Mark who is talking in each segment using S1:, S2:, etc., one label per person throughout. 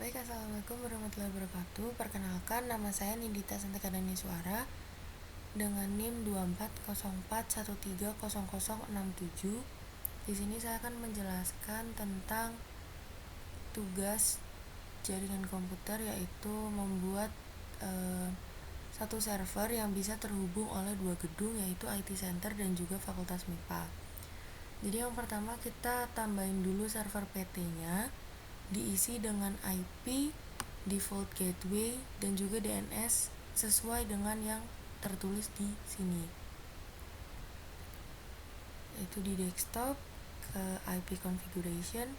S1: Baik, assalamualaikum warahmatullahi wabarakatuh. Perkenalkan, nama saya Nindita Santikadani Suara dengan NIM 2404130067. Di sini saya akan menjelaskan tentang tugas jaringan komputer, yaitu membuat satu server yang bisa terhubung oleh dua gedung, yaitu IT Center dan juga Fakultas MIPA. Jadi yang pertama kita tambahin dulu server PT-nya, diisi dengan IP, default gateway, dan juga DNS sesuai dengan yang tertulis di sini. Yaitu di desktop ke IP configuration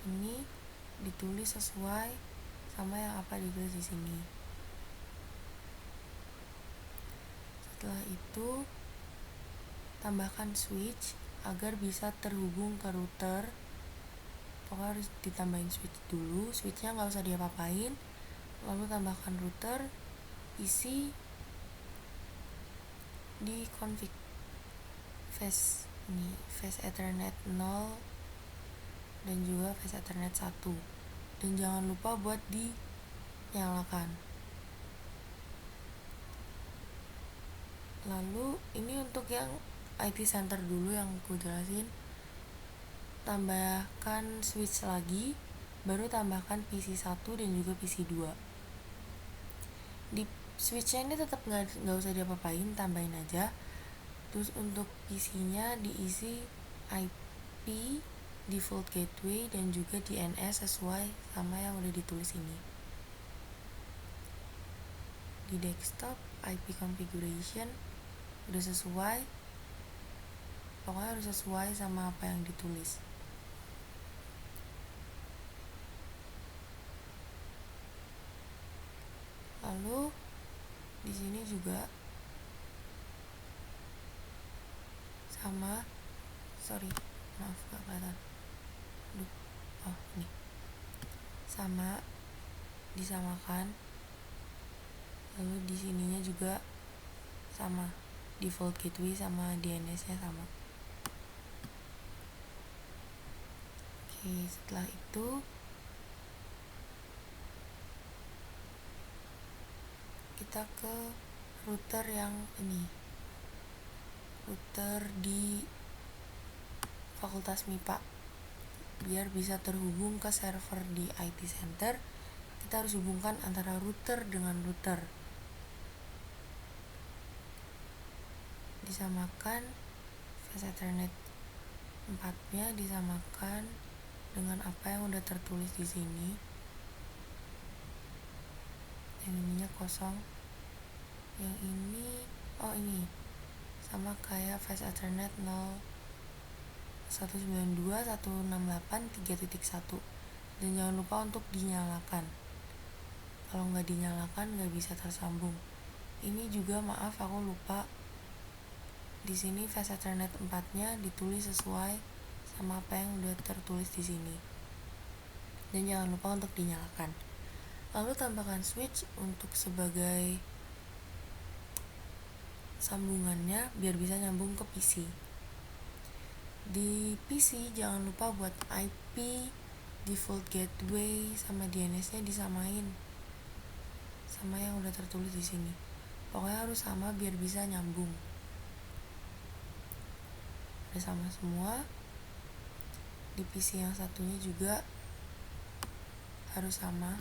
S1: ini ditulis sesuai sama yang apa ditulis di sini. Setelah itu tambahkan switch agar bisa terhubung ke router. Pokoknya harus ditambahin switch dulu, switchnya nggak usah diapa-apain. Lalu tambahkan router, isi di config face Ethernet 0 dan juga face Ethernet 1, dan jangan lupa buat dinyalakan. Lalu ini untuk yang IT Center dulu yang aku jelasin. Tambahkan switch lagi, baru tambahkan PC 1 dan juga PC 2. Di switchnya ini tetap nggak usah diapa-apain, tambahin aja. Terus untuk PC-nya diisi IP, default gateway, dan juga DNS sesuai sama yang udah ditulis ini. Di desktop IP configuration udah sesuai, pokoknya harus sesuai sama apa yang ditulis. Lalu di sini juga sama, maaf nggak kelihatan. Ini sama, disamakan. Lalu di sininya juga sama, default gateway sama DNS-nya sama. Oke, setelah itu kita ke router yang ini, router di Fakultas MIPA. Biar bisa terhubung ke server di IT Center, kita harus hubungkan antara router dengan router. Disamakan face Ethernet 4-nya, disamakan dengan apa yang udah tertulis di sini. Yang ininya kosong, yang ini ini sama kayak face Ethernet 192.168.3.1, dan jangan lupa untuk dinyalakan. Kalau nggak dinyalakan nggak bisa tersambung. Ini juga maaf aku lupa, di sini face Ethernet 4-nya ditulis sesuai sama apa yang udah tertulis di sini, dan jangan lupa untuk dinyalakan. Lalu tambahkan switch untuk sebagai sambungannya biar bisa nyambung ke PC. Di PC jangan lupa buat IP, default gateway, sama DNS-nya disamain sama yang udah tertulis di sini. Pokoknya harus sama biar bisa nyambung. Udah sama semua. Di PC yang satunya juga harus sama.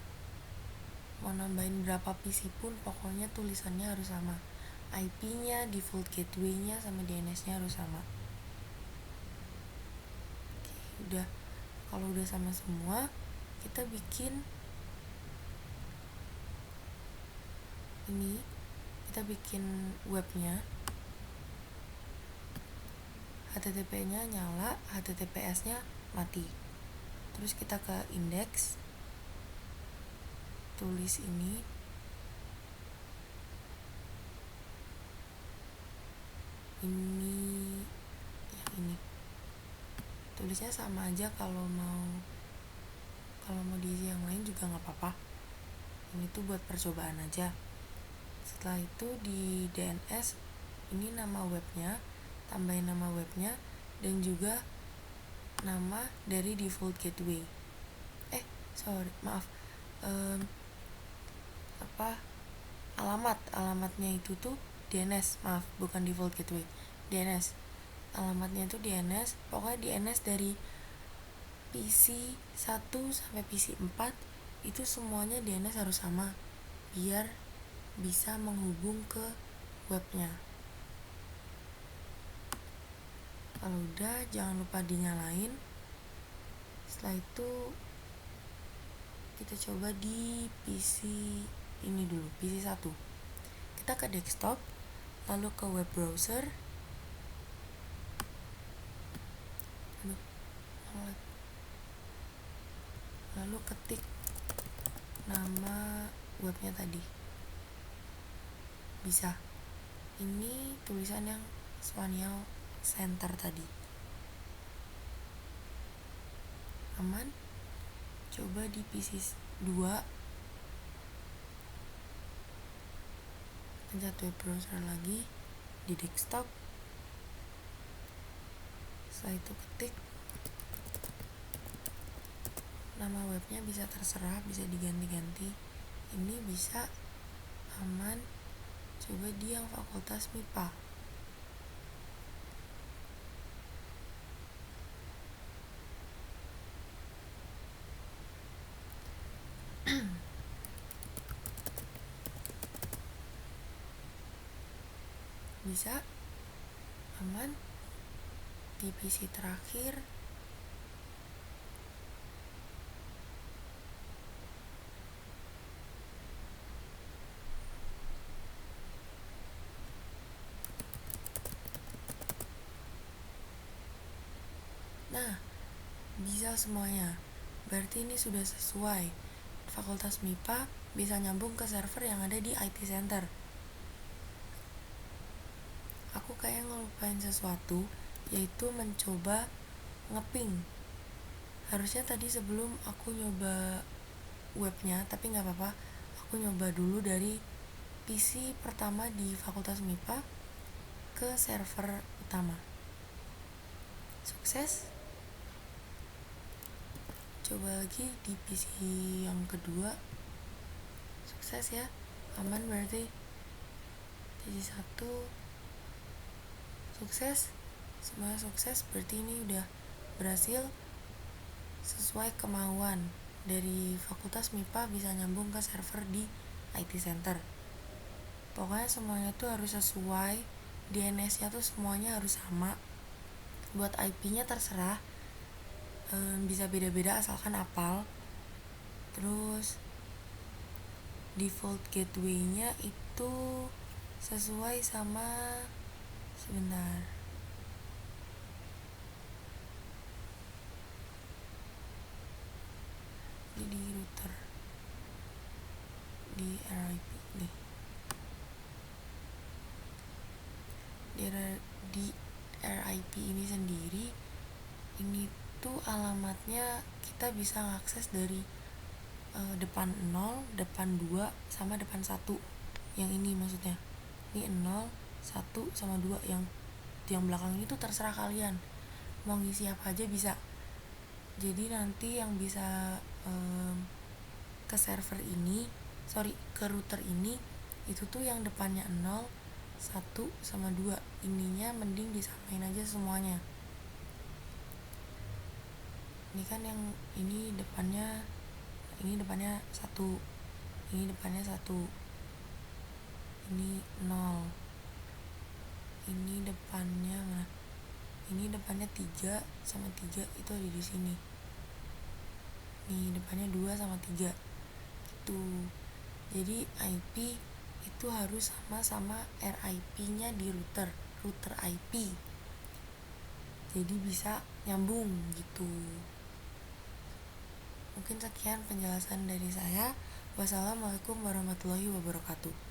S1: Mau nambahin berapa PC pun pokoknya tulisannya harus sama. IP-nya, default gateway-nya, sama DNS-nya harus sama. Oke, udah. Kalau udah sama semua, kita bikin webnya. HTTP-nya nyala, HTTPS-nya mati. Terus kita ke index, tulis ini, yang ini tulisnya sama aja. Kalau mau diisi yang lain juga nggak apa-apa. Ini tuh buat percobaan aja. Setelah itu di DNS ini nama webnya, tambahin nama webnya dan juga nama dari default gateway. alamatnya itu tuh DNS, maaf bukan default gateway, DNS. Alamatnya itu DNS, pokoknya DNS dari PC 1 sampai PC 4 itu semuanya DNS harus sama biar bisa menghubung ke webnya. Kalau udah, jangan lupa dinyalain. Setelah itu kita coba di PC ini dulu, PC 1. Kita ke desktop, lalu ke web browser, lalu ketik nama webnya tadi. Bisa. Ini tulisan yang Spaniel Center tadi. Aman? Coba di PC 2, pencet web browser lagi di desktop. Setelah itu ketik nama webnya, bisa terserah, bisa diganti-ganti. Ini bisa. Aman. Coba di yang fakultas MIPA. Bisa. Aman. Di PC terakhir bisa semuanya. Berarti ini sudah sesuai. Fakultas MIPA bisa nyambung ke server yang ada di IT Center. Aku kayak ngelupain sesuatu, yaitu mencoba ngeping. Harusnya tadi sebelum aku nyoba webnya, tapi gak apa-apa, aku nyoba dulu dari PC pertama di Fakultas MIPA ke server utama. Sukses. Coba lagi di PC yang kedua. Sukses ya. Aman berarti. PC 1 sukses. Semuanya sukses, berarti ini udah berhasil sesuai kemauan dari Fakultas MIPA, bisa nyambung ke server di IT Center. Pokoknya semuanya tuh harus sesuai, DNS-nya tuh semuanya harus sama. Buat IP-nya terserah, bisa beda-beda asalkan apal. Terus default gateway-nya itu sesuai sama, sebentar, di router, di RIP nih, di RIP ini sendiri, ini tuh alamatnya kita bisa ngakses dari depan 0, depan 2, sama depan 1. Yang ini maksudnya. Ini 0, 1, sama 2. Yang belakang ini tuh terserah kalian. Mau ngisi apa aja bisa. Jadi nanti yang bisa ke server ini, ke router ini, itu tuh yang depannya 0, 1, sama 2. Ininya mending disamain aja semuanya. Ini kan yang ini depannya 1, ini depannya 1, ini 0, ini depannya mana? Ini depannya 3 sama 3, itu ada di sini. Nih depannya 2 sama 3 gitu. Jadi IP itu harus sama RIP-nya di router IP. Jadi bisa nyambung gitu. Mungkin sekian penjelasan dari saya. Wassalamualaikum warahmatullahi wabarakatuh.